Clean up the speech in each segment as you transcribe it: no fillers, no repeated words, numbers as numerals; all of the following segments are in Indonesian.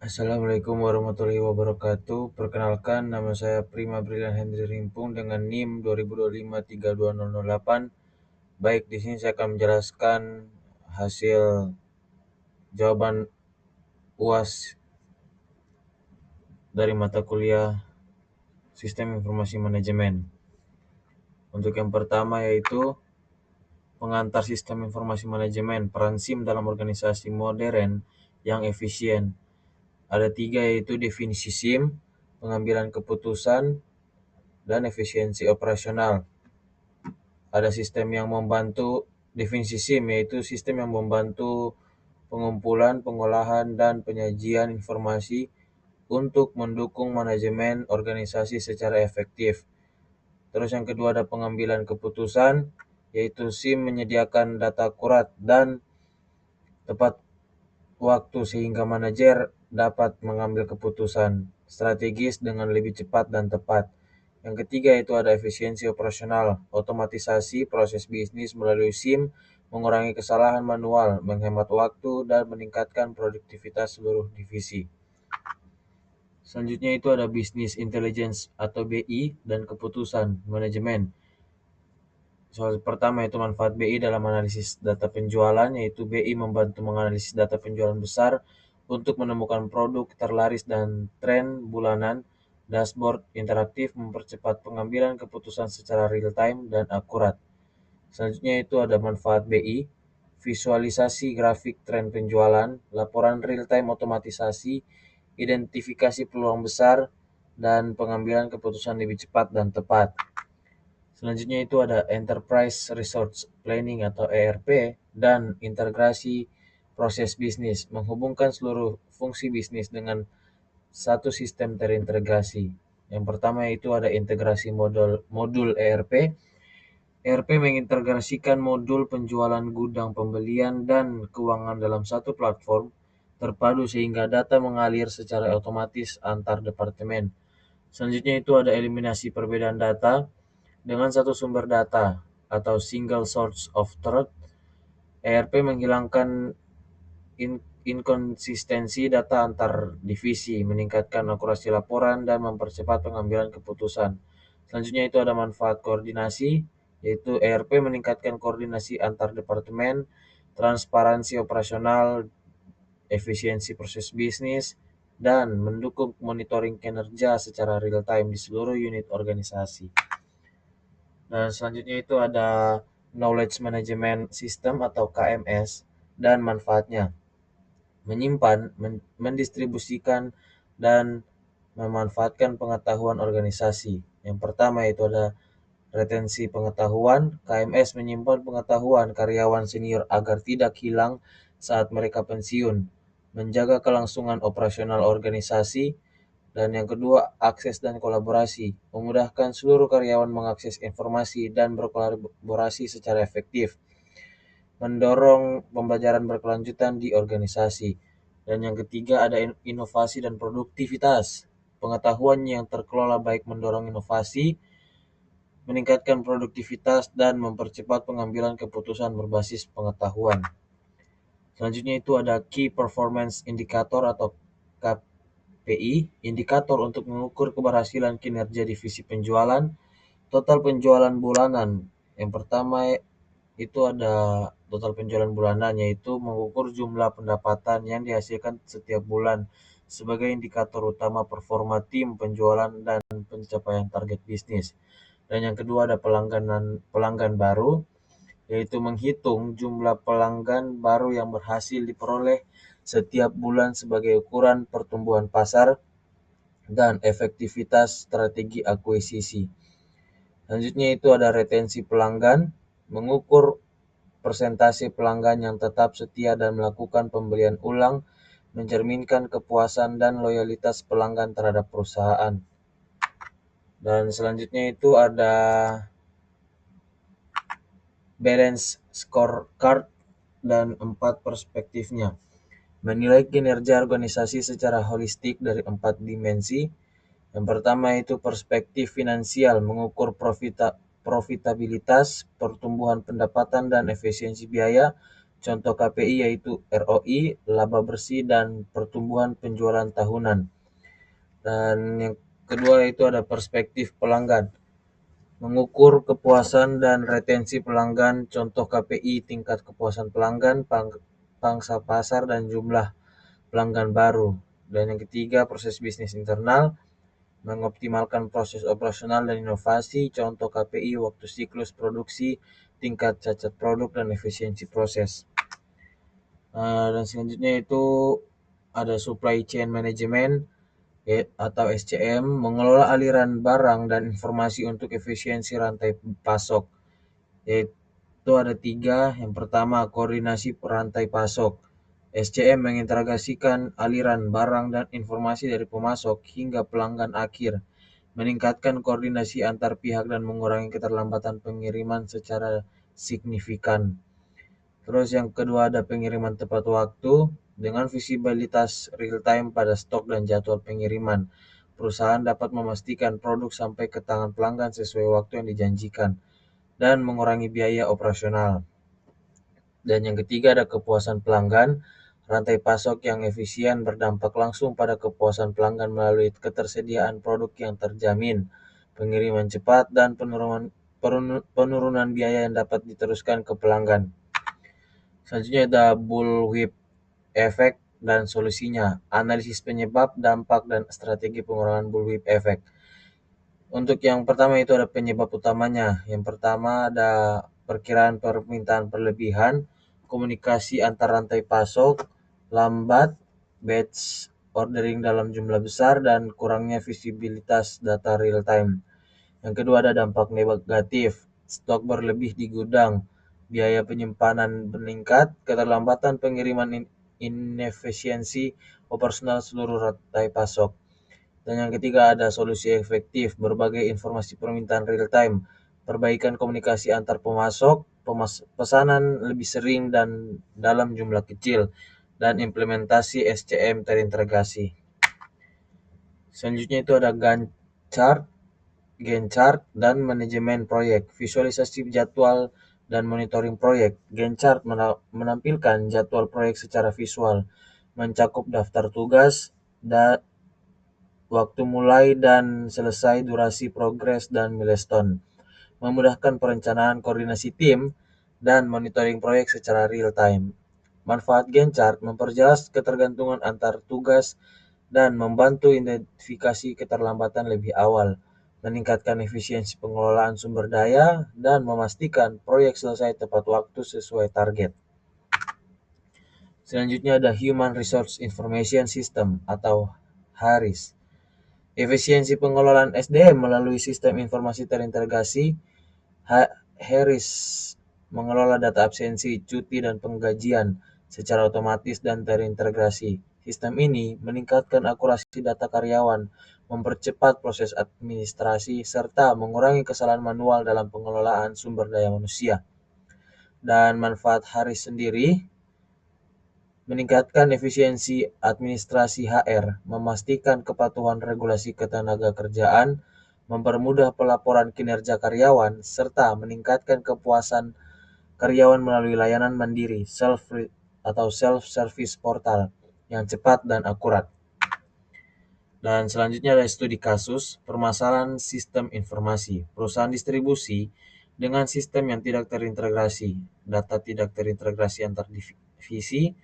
Assalamualaikum warahmatullahi wabarakatuh. Perkenalkan, nama saya Prima Brilian Hendri Rimpung dengan NIM 2025-32008. Baik, di sini saya akan menjelaskan hasil jawaban UAS dari mata kuliah Sistem Informasi Manajemen. Untuk yang pertama yaitu pengantar Sistem Informasi Manajemen, peran SIM dalam organisasi modern yang efisien. Ada 3 yaitu definisi SIM, pengambilan keputusan, dan efisiensi operasional. Ada sistem yang membantu, definisi SIM yaitu sistem yang membantu pengumpulan, pengolahan, dan penyajian informasi untuk mendukung manajemen organisasi secara efektif. Terus yang kedua ada pengambilan keputusan, yaitu SIM menyediakan data akurat dan tepat waktu sehingga manajer dapat mengambil keputusan strategis dengan lebih cepat dan tepat. Yang ketiga itu ada efisiensi operasional, otomatisasi proses bisnis melalui SIM, mengurangi kesalahan manual, menghemat waktu, dan meningkatkan produktivitas seluruh divisi. Selanjutnya itu ada business intelligence atau BI dan keputusan manajemen. Soal pertama itu manfaat BI dalam analisis data penjualan, yaitu BI membantu menganalisis data penjualan besar untuk menemukan produk terlaris dan tren bulanan. Dashboard interaktif mempercepat pengambilan keputusan secara real-time dan akurat. Selanjutnya itu ada manfaat BI, visualisasi grafik tren penjualan, laporan real-time otomatisasi, identifikasi peluang besar, dan pengambilan keputusan lebih cepat dan tepat. Selanjutnya itu ada Enterprise Resource Planning atau ERP dan integrasi proses bisnis, menghubungkan seluruh fungsi bisnis dengan satu sistem terintegrasi. Yang pertama itu ada integrasi modul ERP. ERP mengintegrasikan modul penjualan, gudang, pembelian, dan keuangan dalam satu platform terpadu sehingga data mengalir secara otomatis antar departemen. Selanjutnya itu ada eliminasi perbedaan data. Dengan satu sumber data atau single source of truth, ERP menghilangkan inkonsistensi data antar divisi, meningkatkan akurasi laporan, dan mempercepat pengambilan keputusan. Selanjutnya itu ada manfaat koordinasi, yaitu ERP meningkatkan koordinasi antar departemen, transparansi operasional, efisiensi proses bisnis, dan mendukung monitoring kinerja secara real time di seluruh unit organisasi. Dan selanjutnya itu ada Knowledge Management System atau KMS dan manfaatnya. Menyimpan, mendistribusikan, dan memanfaatkan pengetahuan organisasi. Yang pertama itu ada retensi pengetahuan. KMS menyimpan pengetahuan karyawan senior agar tidak hilang saat mereka pensiun. Menjaga kelangsungan operasional organisasi. Dan yang kedua, akses dan kolaborasi, memudahkan seluruh karyawan mengakses informasi dan berkolaborasi secara efektif, mendorong pembelajaran berkelanjutan di organisasi. Dan yang ketiga ada inovasi dan produktivitas, pengetahuan yang terkelola baik mendorong inovasi, meningkatkan produktivitas, dan mempercepat pengambilan keputusan berbasis pengetahuan. Selanjutnya itu ada Key Performance Indicator atau KPI, indikator untuk mengukur keberhasilan kinerja divisi penjualan, total penjualan bulanan. Yang pertama itu ada total penjualan bulanan, yaitu mengukur jumlah pendapatan yang dihasilkan setiap bulan sebagai indikator utama performa tim penjualan dan pencapaian target bisnis. Dan yang kedua ada pelanggan baru, yaitu menghitung jumlah pelanggan baru yang berhasil diperoleh setiap bulan sebagai ukuran pertumbuhan pasar dan efektivitas strategi akuisisi. Selanjutnya itu ada retensi pelanggan, mengukur persentase pelanggan yang tetap setia dan melakukan pembelian ulang, mencerminkan kepuasan dan loyalitas pelanggan terhadap perusahaan. Dan selanjutnya itu ada balance scorecard dan 4 perspektifnya. Menilai kinerja organisasi secara holistik dari 4 dimensi. Yang pertama itu perspektif finansial, mengukur profitabilitas, pertumbuhan pendapatan, dan efisiensi biaya. Contoh KPI yaitu ROI, laba bersih, dan pertumbuhan penjualan tahunan. Dan yang kedua itu ada perspektif pelanggan. Mengukur kepuasan dan retensi pelanggan, contoh KPI tingkat kepuasan pelanggan, pangsa pasar, dan jumlah pelanggan baru. Dan yang ketiga, proses bisnis internal, mengoptimalkan proses operasional dan inovasi, contoh KPI waktu siklus produksi, tingkat cacat produk, dan efisiensi proses. Dan selanjutnya itu ada supply chain management atau SCM, mengelola aliran barang dan informasi untuk efisiensi rantai pasok. Yaitu ada 3. Yang pertama, koordinasi rantai pasok. SCM mengintegrasikan aliran barang dan informasi dari pemasok hingga pelanggan akhir, meningkatkan koordinasi antar pihak dan mengurangi keterlambatan pengiriman secara signifikan. Terus yang kedua ada pengiriman tepat waktu. Dengan visibilitas real time pada stok dan jadwal pengiriman, perusahaan dapat memastikan produk sampai ke tangan pelanggan sesuai waktu yang dijanjikan dan mengurangi biaya operasional. Dan yang ketiga ada kepuasan pelanggan. Rantai pasok yang efisien berdampak langsung pada kepuasan pelanggan melalui ketersediaan produk yang terjamin, pengiriman cepat, dan penurunan biaya yang dapat diteruskan ke pelanggan. Selanjutnya ada bullwhip efek dan solusinya, analisis penyebab, dampak, dan strategi pengurangan bullwhip efek. Untuk yang pertama itu ada penyebab utamanya. Yang pertama ada perkiraan permintaan berlebihan, komunikasi antar rantai pasok lambat, batch ordering dalam jumlah besar, dan kurangnya visibilitas data real time. Yang kedua ada dampak negatif, stok berlebih di gudang, biaya penyimpanan meningkat, keterlambatan pengiriman, inefisiensi operasional seluruh rantai pasok. Dan yang ketiga ada solusi efektif, berbagai informasi permintaan real time, perbaikan komunikasi antar pemasok, pesanan lebih sering dan dalam jumlah kecil, dan implementasi SCM terintegrasi. Selanjutnya itu ada Gantt chart, dan manajemen proyek, visualisasi jadwal dan monitoring proyek. Gantt chart menampilkan jadwal proyek secara visual, mencakup daftar tugas, waktu mulai dan selesai, durasi, progres, dan milestone. Memudahkan perencanaan koordinasi tim dan monitoring proyek secara real time. Manfaat Gantt chart memperjelas ketergantungan antar tugas dan membantu identifikasi keterlambatan lebih awal, meningkatkan efisiensi pengelolaan sumber daya, dan memastikan proyek selesai tepat waktu sesuai target. Selanjutnya ada Human Resource Information System atau HARIS. Efisiensi pengelolaan SDM melalui sistem informasi terintegrasi. HARIS mengelola data absensi, cuti, dan penggajian secara otomatis dan terintegrasi. Sistem ini meningkatkan akurasi data karyawan, mempercepat proses administrasi, serta mengurangi kesalahan manual dalam pengelolaan sumber daya manusia. Dan manfaat HARIS sendiri, meningkatkan efisiensi administrasi HR, memastikan kepatuhan regulasi ketenagakerjaan, mempermudah pelaporan kinerja karyawan, serta meningkatkan kepuasan karyawan melalui layanan mandiri self-service portal yang cepat dan akurat. Dan selanjutnya ada studi kasus, permasalahan sistem informasi, perusahaan distribusi dengan sistem yang tidak terintegrasi, data tidak terintegrasi antar divisi,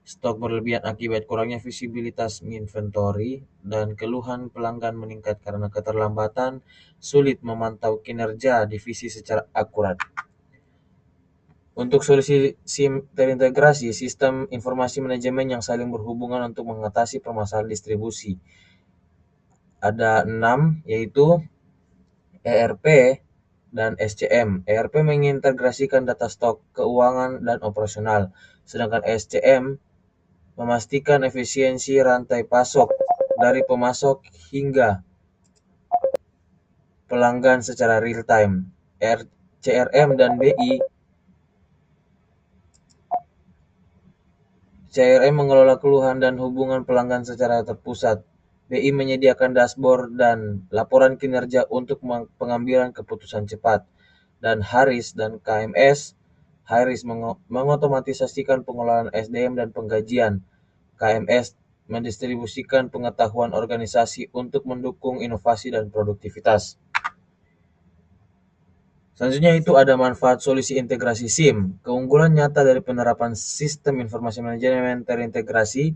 stok berlebihan akibat kurangnya visibilitas inventory, dan keluhan pelanggan meningkat karena keterlambatan, sulit memantau kinerja divisi secara akurat. Untuk solusi SIM terintegrasi, sistem informasi manajemen yang saling berhubungan untuk mengatasi permasalahan distribusi. Ada 6, yaitu ERP dan SCM. ERP mengintegrasikan data stok, keuangan, dan operasional, sedangkan SCM memastikan efisiensi rantai pasok dari pemasok hingga pelanggan secara real time. CRM dan BI. CRM mengelola keluhan dan hubungan pelanggan secara terpusat. BI menyediakan dashboard dan laporan kinerja untuk pengambilan keputusan cepat. Dan HARIS dan KMS. Haris mengotomatisasikan pengelolaan SDM dan penggajian. KMS mendistribusikan pengetahuan organisasi untuk mendukung inovasi dan produktivitas. Selanjutnya itu ada manfaat solusi integrasi SIM. Keunggulan nyata dari penerapan sistem informasi manajemen terintegrasi.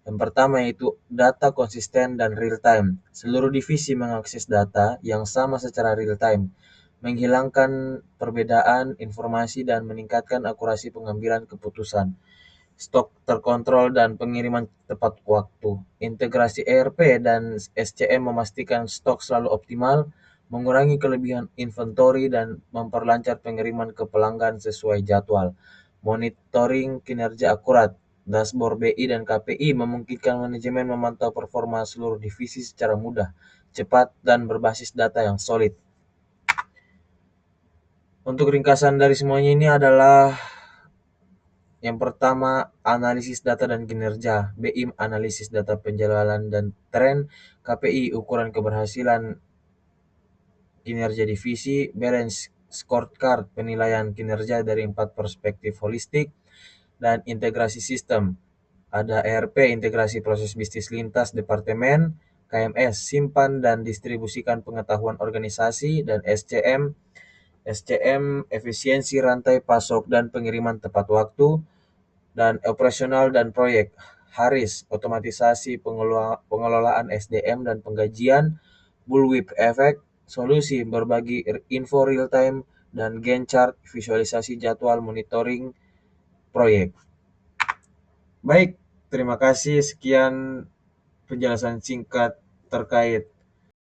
Yang pertama yaitu data konsisten dan real time. Seluruh divisi mengakses data yang sama secara real time, menghilangkan perbedaan informasi dan meningkatkan akurasi pengambilan keputusan. Stok terkontrol dan pengiriman tepat waktu. Integrasi ERP dan SCM memastikan stok selalu optimal, mengurangi kelebihan inventory dan memperlancar pengiriman ke pelanggan sesuai jadwal. Monitoring kinerja akurat. Dashboard BI dan KPI memungkinkan manajemen memantau performa seluruh divisi secara mudah, cepat, dan berbasis data yang solid. Untuk ringkasan dari semuanya ini adalah yang pertama, analisis data dan kinerja. BI analisis data penjualan dan tren. KPI ukuran keberhasilan kinerja divisi. Balance scorecard penilaian kinerja dari 4 perspektif holistik. Dan integrasi sistem. Ada ERP integrasi proses bisnis lintas departemen. KMS simpan dan distribusikan pengetahuan organisasi. Dan SCM efisiensi rantai pasok dan pengiriman tepat waktu. Dan operasional dan proyek. Haris otomatisasi pengelolaan SDM dan penggajian. Bullwhip Effect solusi berbagi info real time. Dan Gantt chart visualisasi jadwal monitoring proyek. Baik, terima kasih. Sekian penjelasan singkat terkait